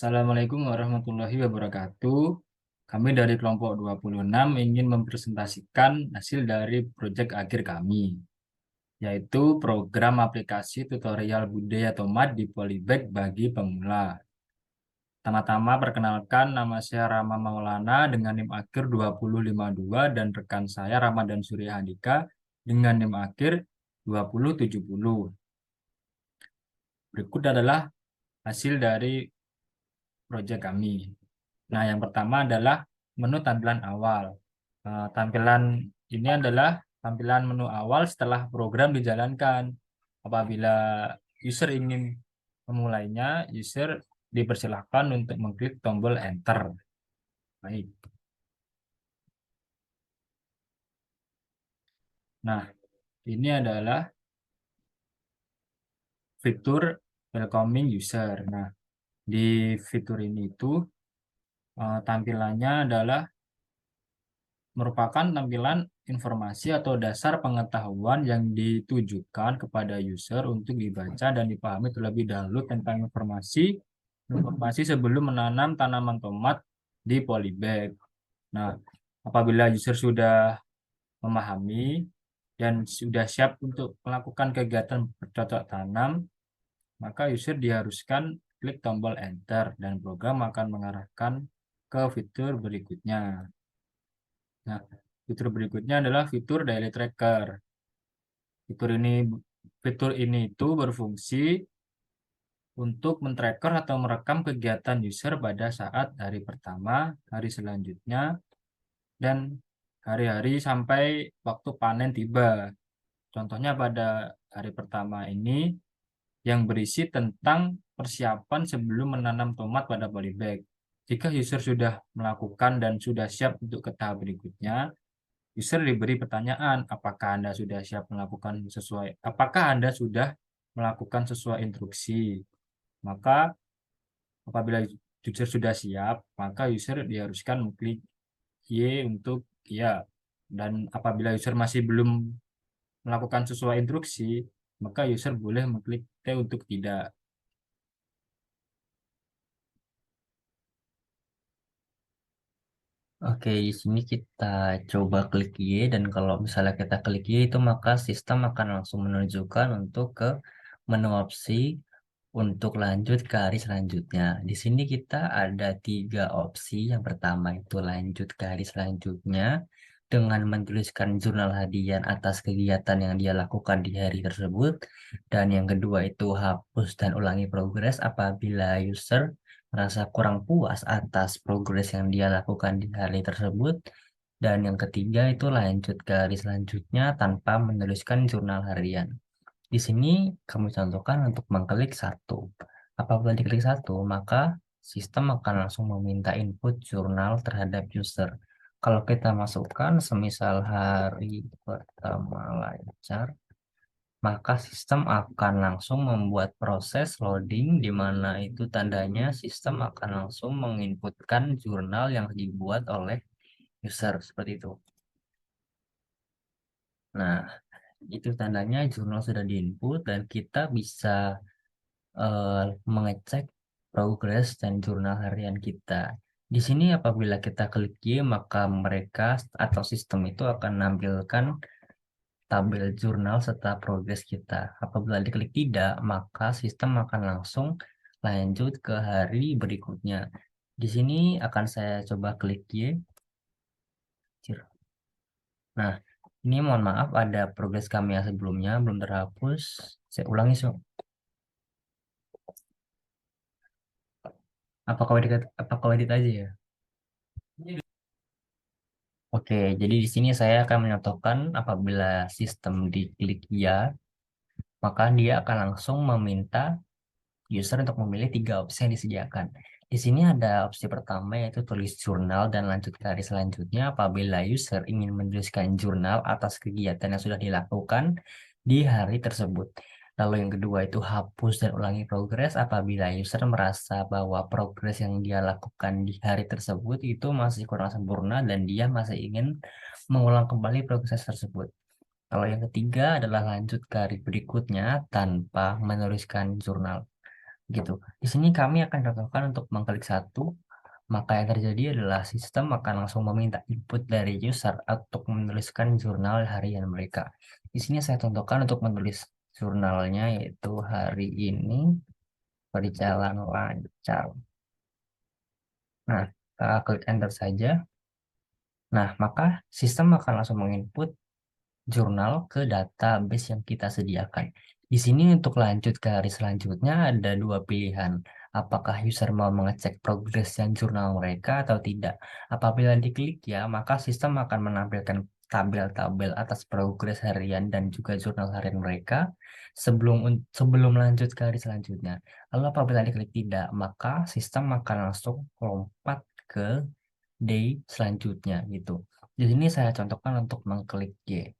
Assalamualaikum warahmatullahi wabarakatuh. Kami dari kelompok 26 ingin mempresentasikan hasil dari proyek akhir kami, yaitu program aplikasi tutorial budaya tomat di Polybag bagi pemula. Pertama-tama perkenalkan, nama saya Rama Maulana dengan NIM akhir 2052 dan rekan saya Ramadan Surya Handika dengan NIM akhir 2070. Berikut adalah hasil dari proyek kami. Nah, yang pertama adalah menu tampilan awal. Tampilan ini adalah tampilan menu awal setelah program dijalankan. Apabila user ingin memulainya, user dipersilahkan untuk mengklik tombol Enter. Baik. Nah, ini adalah fitur welcoming user. Nah, di fitur ini itu tampilannya adalah merupakan tampilan informasi atau dasar pengetahuan yang ditujukan kepada user untuk dibaca dan dipahami terlebih dahulu tentang informasi sebelum menanam tanaman tomat di polybag. Nah, apabila user sudah memahami dan sudah siap untuk melakukan kegiatan bercocok tanam, maka user diharuskan klik tombol enter dan program akan mengarahkan ke fitur berikutnya. Nah, fitur berikutnya adalah fitur daily tracker. Fitur ini itu berfungsi untuk men-tracker atau merekam kegiatan user pada saat hari pertama, hari selanjutnya, dan hari-hari sampai waktu panen tiba. Contohnya pada hari pertama ini yang berisi tentang persiapan sebelum menanam tomat pada polybag. Jika user sudah melakukan dan sudah siap untuk ke tahap berikutnya, user diberi pertanyaan, apakah Anda sudah melakukan sesuai instruksi? Maka apabila user sudah siap, maka user diharuskan mengklik Y untuk ya. Dan apabila user masih belum melakukan sesuai instruksi, maka user boleh mengklik T untuk tidak. Oke, di sini kita coba klik Y dan kalau misalnya kita klik Y itu maka sistem akan langsung menunjukkan untuk ke menu opsi untuk lanjut ke hari selanjutnya. Di sini kita ada 3 opsi. Yang pertama itu lanjut ke hari selanjutnya dengan menuliskan jurnal harian atas kegiatan yang dia lakukan di hari tersebut. Dan yang kedua itu hapus dan ulangi progres apabila user merasa kurang puas atas progres yang dia lakukan di hari tersebut. Dan yang ketiga itu lanjut ke hari selanjutnya tanpa menuliskan jurnal harian. Di sini kami contohkan untuk mengklik satu. Apabila diklik satu, maka sistem akan langsung meminta input jurnal terhadap user. Kalau kita masukkan semisal hari pertama lancar, maka sistem akan langsung membuat proses loading di mana itu tandanya sistem akan langsung menginputkan jurnal yang dibuat oleh user seperti itu. Nah, itu tandanya jurnal sudah diinput dan kita bisa mengecek progres dan jurnal harian kita. Di sini apabila kita klik Y, maka mereka atau sistem itu akan menampilkan tabel jurnal serta progres kita. Apabila diklik tidak, maka sistem akan langsung lanjut ke hari berikutnya. Di sini akan saya coba klik Y. Nah, ini mohon maaf ada progres kami yang sebelumnya belum terhapus. Saya ulangi, so. Apakah edit aja ya? Oke, jadi di sini saya akan menyatakan apabila sistem diklik ya, maka dia akan langsung meminta user untuk memilih 3 opsi yang disediakan. Di sini ada opsi pertama yaitu tulis jurnal dan lanjut ke hari selanjutnya apabila user ingin menuliskan jurnal atas kegiatan yang sudah dilakukan di hari tersebut. Lalu yang kedua itu hapus dan ulangi progres apabila user merasa bahwa progres yang dia lakukan di hari tersebut itu masih kurang sempurna dan dia masih ingin mengulang kembali progres tersebut. Kalau yang ketiga adalah lanjut ke hari berikutnya tanpa menuliskan jurnal. gitu. Di sini kami akan contohkan untuk mengklik satu, maka yang terjadi adalah sistem akan langsung meminta input dari user untuk menuliskan jurnal harian mereka. Di sini saya contohkan untuk menulis jurnalnya yaitu hari ini berjalan lancar. Nah, kita klik enter saja. Nah, maka sistem akan langsung menginput jurnal ke database yang kita sediakan. Di sini untuk lanjut ke hari selanjutnya ada dua pilihan. Apakah user mau mengecek progres yang jurnal mereka atau tidak? Apabila diklik ya, maka sistem akan menampilkan tabel-tabel atas progres harian dan juga jurnal harian mereka sebelum lanjut ke hari selanjutnya. Lalu apabila diklik tidak, maka sistem akan langsung lompat ke day selanjutnya gitu. Di sini saya contohkan untuk mengklik Y.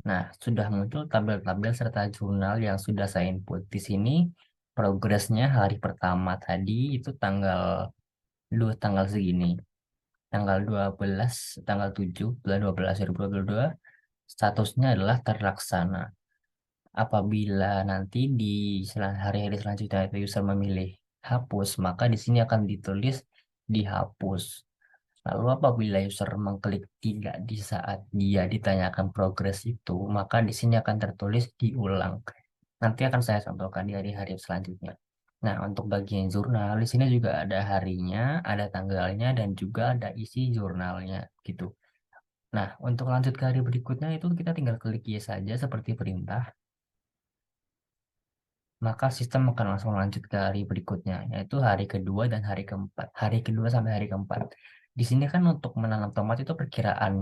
Nah, sudah muncul tabel-tabel serta jurnal yang sudah saya input. Di sini progresnya hari pertama tadi itu tanggal segini. Tanggal 12, tanggal 7 bulan 12 2022, statusnya adalah terlaksana. Apabila nanti di hari-hari selanjutnya itu user memilih hapus, maka di sini akan ditulis dihapus. Lalu apabila user mengklik tidak di saat dia ditanyakan progres itu, maka di sini akan tertulis diulang. Nanti akan saya contohkan di hari-hari selanjutnya. Nah, untuk bagian jurnal, di sini juga ada harinya, ada tanggalnya, dan juga ada isi jurnalnya, gitu. Nah, untuk lanjut ke hari berikutnya itu kita tinggal klik yes saja seperti perintah, maka sistem akan langsung lanjut ke hari berikutnya, yaitu hari kedua dan hari keempat. Hari kedua sampai hari keempat. Di sini kan untuk menanam tomat itu perkiraan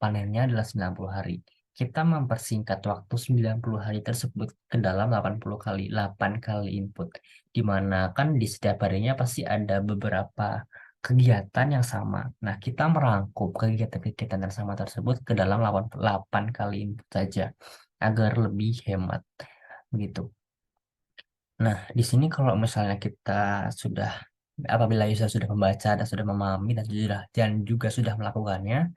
panennya adalah 90 hari. Kita mempersingkat waktu 90 hari tersebut ke dalam 80 kali, 8 kali input. Di mana kan di setiap harinya pasti ada beberapa kegiatan yang sama. Nah, kita merangkum kegiatan-kegiatan yang sama tersebut ke dalam 8 kali input saja agar lebih hemat gitu. Nah, di sini kalau misalnya kita sudah, apabila user sudah membaca dan sudah memahami dan juga sudah melakukannya,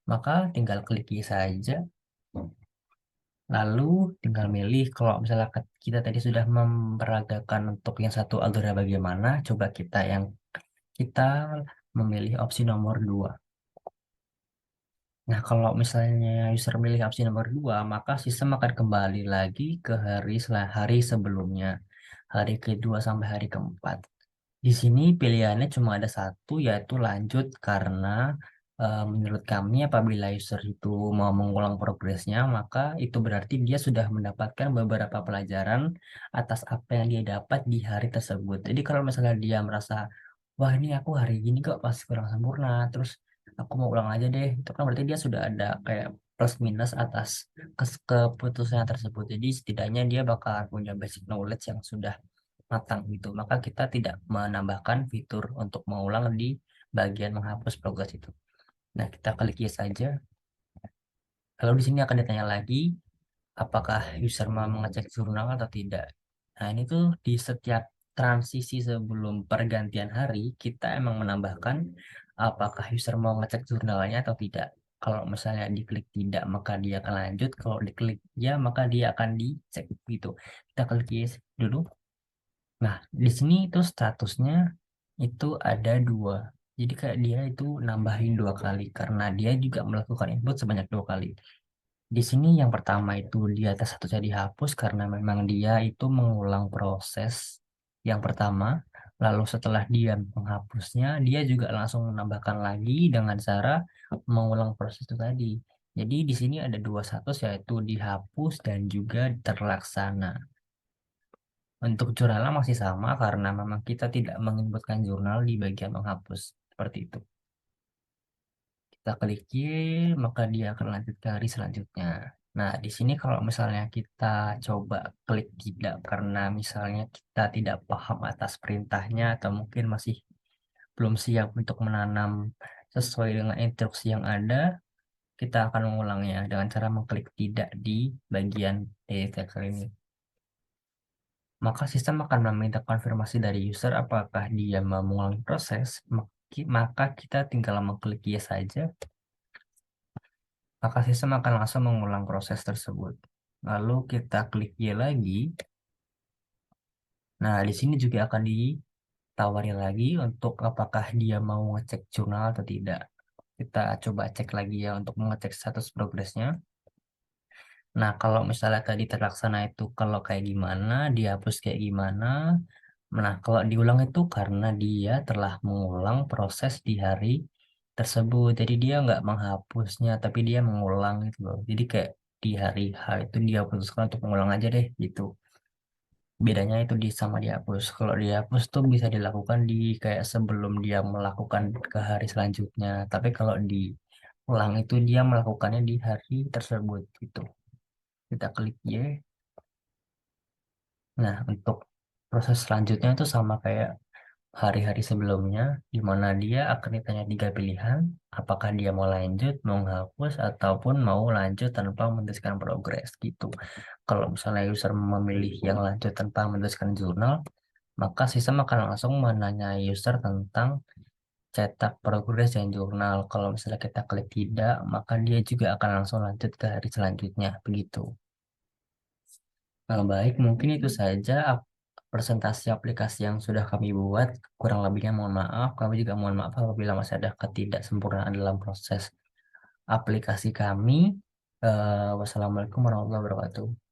maka tinggal klik yes saja. Lalu tinggal milih kalau misalnya kita tadi sudah memperagakan untuk yang satu alurnya bagaimana, coba kita memilih opsi nomor 2. Nah, kalau misalnya user memilih opsi nomor 2, maka sistem akan kembali lagi ke hari sebelumnya, hari kedua sampai hari keempat. Di sini pilihannya cuma ada satu, yaitu lanjut karena menurut kami apabila user itu mau mengulang progresnya, maka itu berarti dia sudah mendapatkan beberapa pelajaran atas apa yang dia dapat di hari tersebut. Jadi kalau misalnya dia merasa, wah ini aku hari gini kok masih kurang sempurna, terus aku mau ulang aja deh, itu kan berarti dia sudah ada kayak plus minus atas keputusan tersebut. Jadi setidaknya dia bakal punya basic knowledge yang sudah matang gitu. Maka kita tidak menambahkan fitur untuk mengulang di bagian menghapus progres itu. Nah, kita klik yes saja. Lalu di sini akan ditanya lagi apakah user mau mengecek jurnal atau tidak. Nah, ini tuh di setiap transisi sebelum pergantian hari, kita emang menambahkan apakah user mau ngecek jurnalnya atau tidak. Kalau misalnya diklik tidak, maka dia akan lanjut. Kalau diklik ya, maka dia akan dicek gitu. Kita klik yes dulu. Nah, di sini itu statusnya itu ada dua. Jadi kayak dia itu nambahin 2 kali karena dia juga melakukan input sebanyak 2 kali. Di sini yang pertama itu di atas statusnya dihapus karena memang dia itu mengulang proses yang pertama. Lalu setelah dia menghapusnya, dia juga langsung menambahkan lagi dengan cara mengulang proses itu tadi. Jadi di sini ada dua status yaitu dihapus dan juga terlaksana. Untuk jurnalnya masih sama karena memang kita tidak menginputkan jurnal di bagian menghapus. Seperti itu. Kita klik Y, maka dia akan lanjut ke hari selanjutnya. Nah, di sini kalau misalnya kita coba klik tidak karena misalnya kita tidak paham atas perintahnya atau mungkin masih belum siap untuk menanam sesuai dengan instruksi yang ada, kita akan mengulangnya dengan cara mengklik tidak di bagian text ini. Maka sistem akan meminta konfirmasi dari user apakah dia mau mengulangi proses, maka kita tinggal mengklik yes saja, maka sistem akan langsung mengulang proses tersebut. Lalu kita klik Y lagi, Nah, di sini juga akan ditawari lagi untuk apakah dia mau ngecek jurnal atau tidak. Kita coba cek lagi ya untuk mengecek status progresnya. Nah, kalau misalnya tadi terlaksana itu kalau kayak gimana, dihapus kayak gimana. Nah, kalau diulang itu karena dia telah mengulang proses di hari tersebut. Jadi dia nggak menghapusnya, tapi dia mengulang gitu loh. Jadi kayak di hari H itu dia putuskan untuk mengulang aja deh gitu. Bedanya itu di sama dihapus. Kalau dihapus tuh bisa dilakukan di kayak sebelum dia melakukan ke hari selanjutnya. Tapi kalau diulang itu dia melakukannya di hari tersebut gitu. Kita klik Y. Nah, untuk proses selanjutnya itu sama kayak hari-hari sebelumnya, di mana dia akan ditanya tiga pilihan, apakah dia mau lanjut, mau menghapus, ataupun mau lanjut tanpa menuliskan progres gitu. Kalau misalnya user memilih yang lanjut tanpa menuliskan jurnal, maka sistem akan langsung menanyai user tentang cetak progres dan jurnal. Kalau misalnya kita klik tidak, maka dia juga akan langsung lanjut ke hari selanjutnya, begitu. Nah, baik, mungkin itu saja presentasi aplikasi yang sudah kami buat. Kurang lebihnya mohon maaf. Kami juga mohon maaf apabila masih ada ketidaksempurnaan dalam proses aplikasi kami. Wassalamualaikum warahmatullahi wabarakatuh.